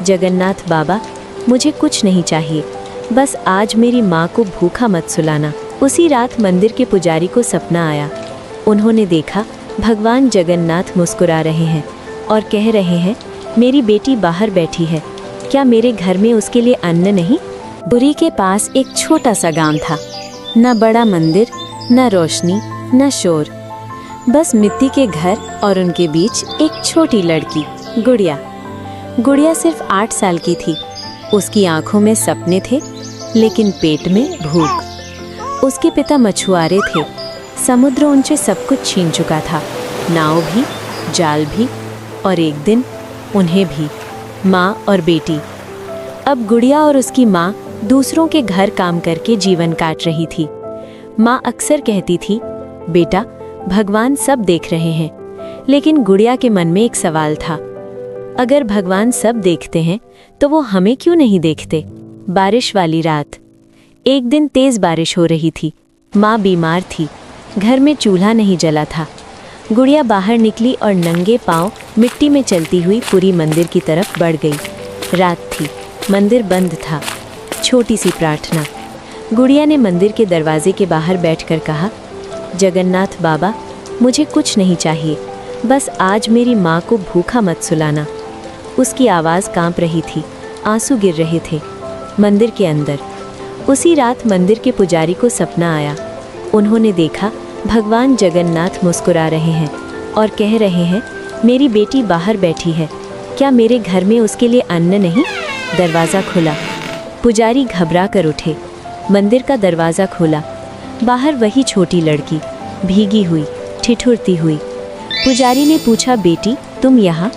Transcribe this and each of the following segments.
जगन्नाथ बाबा, मुझे कुछ नहीं चाहिए, बस आज मेरी माँ को भूखा मत सुलाना। उसी रात मंदिर के पुजारी को सपना आया। उन्होंने देखा भगवान जगन्नाथ मुस्कुरा रहे हैं और कह रहे हैं, मेरी बेटी बाहर बैठी है, क्या मेरे घर में उसके लिए अन्न नहीं? पुरी के पास एक छोटा सा गांव था। न बड़ा मंदिर, न रोशनी, न शोर, बस मिट्टी के घर और उनके बीच एक छोटी लड़की, गुड़िया। गुड़िया सिर्फ 8 साल की थी। उसकी आंखों में सपने थे, लेकिन पेट में भूख। उसके पिता मछुआरे थे। समुद्र उनसे सब कुछ छीन चुका था, नाव भी, जाल भी, और एक दिन उन्हें भी। माँ और बेटी। अब गुड़िया और उसकी माँ दूसरों के घर काम करके जीवन काट रही थी। माँ अक्सर कहती थी, बेटा, भगवान सब देख रहे हैं। लेकिन गुड़िया के मन में एक सवाल था, अगर भगवान सब देखते हैं तो वो हमें क्यों नहीं देखते? बारिश वाली रात। एक दिन तेज बारिश हो रही थी। माँ बीमार थी। घर में चूल्हा नहीं जला था। गुड़िया बाहर निकली और नंगे पांव मिट्टी में चलती हुई पूरी मंदिर की तरफ बढ़ गई। रात थी, मंदिर बंद था। छोटी सी प्रार्थना। गुड़िया ने मंदिर के दरवाजे के बाहर बैठकर कहा, जगन्नाथ बाबा, मुझे कुछ नहीं चाहिए, बस आज मेरी माँ को भूखा मत सुलाना। उसकी आवाज़ कांप रही थी, आंसू गिर रहे थे। मंदिर के अंदर। उसी रात मंदिर के पुजारी को सपना आया। उन्होंने देखा भगवान जगन्नाथ मुस्कुरा रहे हैं और कह रहे हैं, मेरी बेटी बाहर बैठी है, क्या मेरे घर में उसके लिए अन्न नहीं? दरवाज़ा खुला। पुजारी घबरा कर उठे। मंदिर का दरवाज़ा खोला। बाहर वही छोटी लड़की, भीगी हुई, ठिठुरती हुई। पुजारी ने पूछा, बेटी, तुम यहाँ?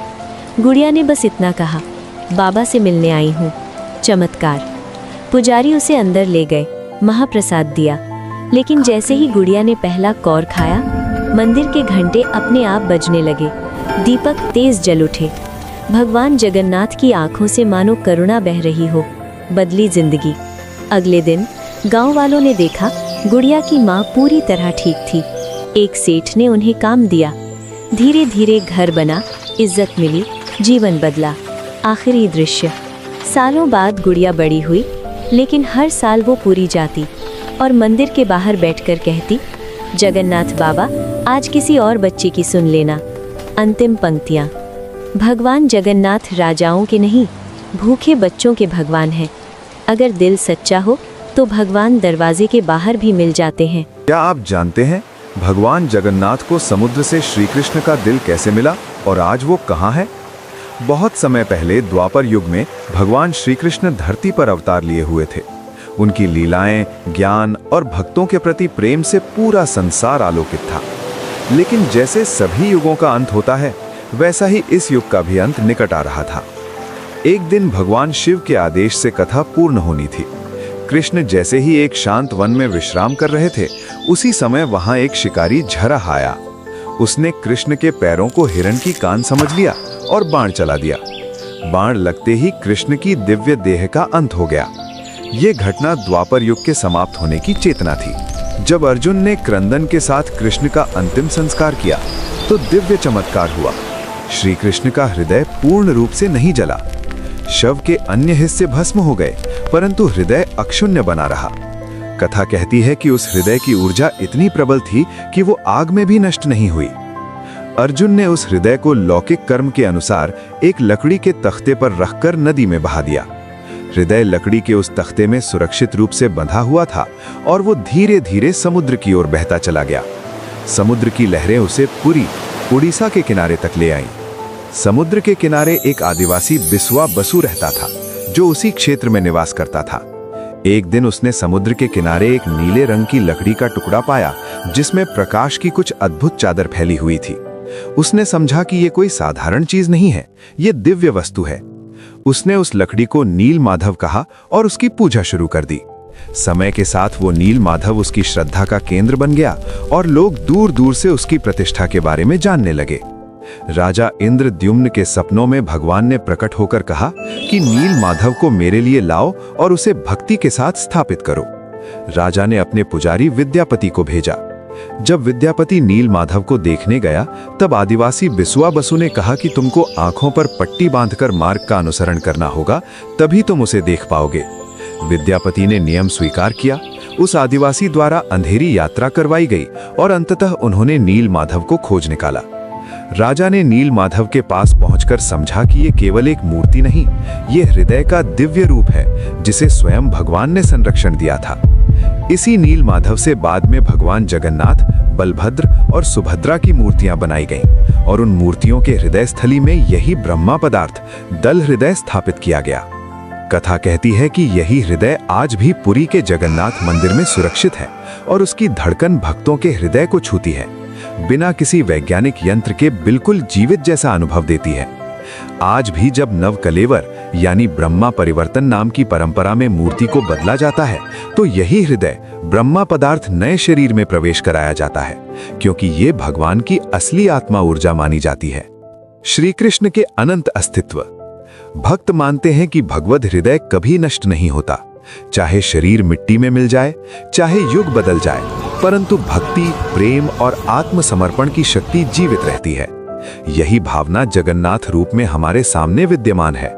गुड़िया ने बस इतना कहा, बाबा से मिलने आई हूँ। चमत्कार। पुजारी उसे अंदर ले गए, महाप्रसाद दिया। लेकिन जैसे ही गुड़िया ने पहला कौर खाया, मंदिर के घंटे अपने आप बजने लगे। दीपक तेज जल उठे। भगवान जगन्नाथ की आंखों से मानो करुणा बह रही हो। बदली जिंदगी। अगले दिन गांव वालों ने देखा गुड़िया की माँ पूरी तरह ठीक थी। एक सेठ ने उन्हें काम दिया। धीरे धीरे घर बना, इज्जत मिली, जीवन बदला। आखिरी दृश्य। सालों बाद गुड़िया बड़ी हुई, लेकिन हर साल वो पूरी जाती और मंदिर के बाहर बैठकर कहती, जगन्नाथ बाबा, आज किसी और बच्चे की सुन लेना। अंतिम पंक्तियाँ। भगवान जगन्नाथ राजाओं के नहीं, भूखे बच्चों के भगवान हैं। अगर दिल सच्चा हो तो भगवान दरवाजे के बाहर भी मिल जाते हैं। क्या आप जानते हैं भगवान जगन्नाथ को समुद्र से श्री कृष्ण का दिल कैसे मिला और आज वो कहाँ है? बहुत समय पहले द्वापर युग में भगवान श्री कृष्ण धरती पर अवतार लिए हुए थे। उनकी लीलाएं, ज्ञान और भक्तों के प्रति प्रेम से पूरा संसार आलोकित था। लेकिन जैसे सभी युगों का अंत होता है, वैसा ही इस युग का भी अंत निकट आ रहा था। एक दिन भगवान शिव के आदेश से कथा पूर्ण होनी थी। कृष्ण जैसे ही एक शांत वन में विश्राम कर रहे थे, उसी समय वहां एक शिकारी झरह आया। उसने कृष्ण के पैरों को हिरण की कान समझ लिया और बाण चला दिया। बाण लगते ही कृष्ण की दिव्य देह का अंत हो गया। ये घटना द्वापर युग के समाप्त होने की चेतना थी। जब अर्जुन ने क्रंदन के साथ कृष्ण का अंतिम संस्कार किया तो दिव्य चमत्कार हुआ। श्री कृष्ण का हृदय पूर्ण रूप से नहीं जला। शव के अन्य हिस्से भस्म हो गए, परंतु हृदय अक्षुण्य बना रहा। कथा कहती है कि उस हृदय की ऊर्जा इतनी प्रबल थी कि वो आग में भी नष्ट नहीं हुई। अर्जुन ने उस हृदय को लौकिक कर्म के अनुसार एक लकड़ी के तख्ते पर रखकर नदी में बहा दिया। हृदय लकड़ी के उस तख्ते में सुरक्षित रूप से बंधा हुआ था और वो धीरे धीरे समुद्र की ओर बहता चला गया। समुद्र की लहरें उसे पुरी, उड़ीसा के किनारे तक ले आईं। समुद्र के किनारे एक आदिवासी बिस्वा बसु रहता था, जो उसी क्षेत्र में निवास करता था। एक दिन उसने समुद्र के किनारे एक नीले रंग की लकड़ी का टुकड़ा पाया, जिसमें प्रकाश की कुछ अद्भुत चादर फैली हुई थी। उसने समझा कि ये कोई साधारण चीज नहीं है, ये दिव्य वस्तु है। उसने उस लकड़ी को नील माधव कहा और उसकी पूजा शुरू कर दी। समय के साथ वो नील माधव उसकी श्रद्धा का केंद्र बन गया और लोग दूर दूर से उसकी प्रतिष्ठा के बारे में जानने लगे। राजा इंद्रद्युम्न के सपनों में भगवान ने प्रकट होकर कहा कि नील माधव को मेरे लिए लाओ और उसे भक्ति के साथ स्थापित करो। राजा ने अपने पुजारी विद्यापति को भेजा। जब विद्यापति नील माधव को देखने गया, तब आदिवासी बिसुआ बसु ने कहा कि तुमको आंखों पर पट्टी बांधकर मार्ग का अनुसरण करना होगा, तभी तुम उसे देख पाओगे। विद्यापति ने नियम स्वीकार किया। उस आदिवासी द्वारा अंधेरी यात्रा करवाई गई और अंततः उन्होंने नील माधव को खोज निकाला। राजा ने नील माधव के पास पहुंचकर समझा कि ये केवल एक मूर्ति नहीं, ये हृदय का दिव्य रूप है जिसे स्वयं भगवान ने संरक्षण दिया था। इसी नील माधव से बाद में भगवान जगन्नाथ, बलभद्र और सुभद्रा की मूर्तियां बनाई गईं और उन मूर्तियों के हृदय स्थली में यही ब्रह्मा पदार्थ दल हृदय स्थापित किया गया। कथा कहती है कि यही हृदय आज भी पुरी के जगन्नाथ मंदिर में सुरक्षित है और उसकी धड़कन भक्तों के हृदय को छूती है, बिना किसी वैज्ञानिक यंत्र के बिल्कुल जीवित जैसा अनुभव देती है। आज भी जब नवकलेवर यानी ब्रह्मा परिवर्तन नाम की परंपरा में मूर्ति को बदला जाता है, तो यही हृदय ब्रह्मा पदार्थ नए शरीर में प्रवेश कराया जाता है, क्योंकि ये भगवान की असली आत्मा ऊर्जा मानी जाती है। श्री कृष्ण के अनंत अस्तित्व। भक्त मानते हैं कि भगवद हृदय कभी नष्ट नहीं होता, चाहे शरीर मिट्टी में मिल जाए, चाहे युग बदल जाए, परंतु भक्ति, प्रेम और आत्मसमर्पण की शक्ति जीवित रहती है। यही भावना जगन्नाथ रूप में हमारे सामने विद्यमान है,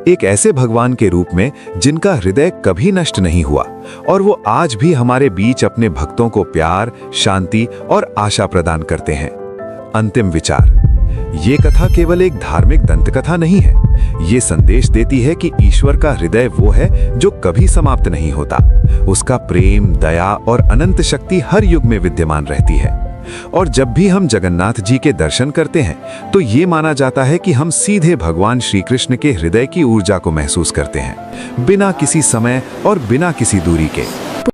एक ऐसे भगवान के रूप में जिनका हृदय कभी नष्ट नहीं हुआ और वो आज भी हमारे बीच अपने भक्तों को प्यार, शांति और आशा प्रदान करते हैं। अंतिम विचार। ये कथा केवल एक धार्मिक दंतकथा नहीं है, ये संदेश देती है कि ईश्वर का हृदय वो है जो कभी समाप्त नहीं होता। उसका प्रेम, दया और अनंत शक्ति हर युग में विद्यमान रहती है। और जब भी हम जगन्नाथ जी के दर्शन करते हैं, तो ये माना जाता है कि हम सीधे भगवान श्री कृष्ण के हृदय की ऊर्जा को महसूस करते हैं, बिना किसी समय और बिना किसी दूरी के।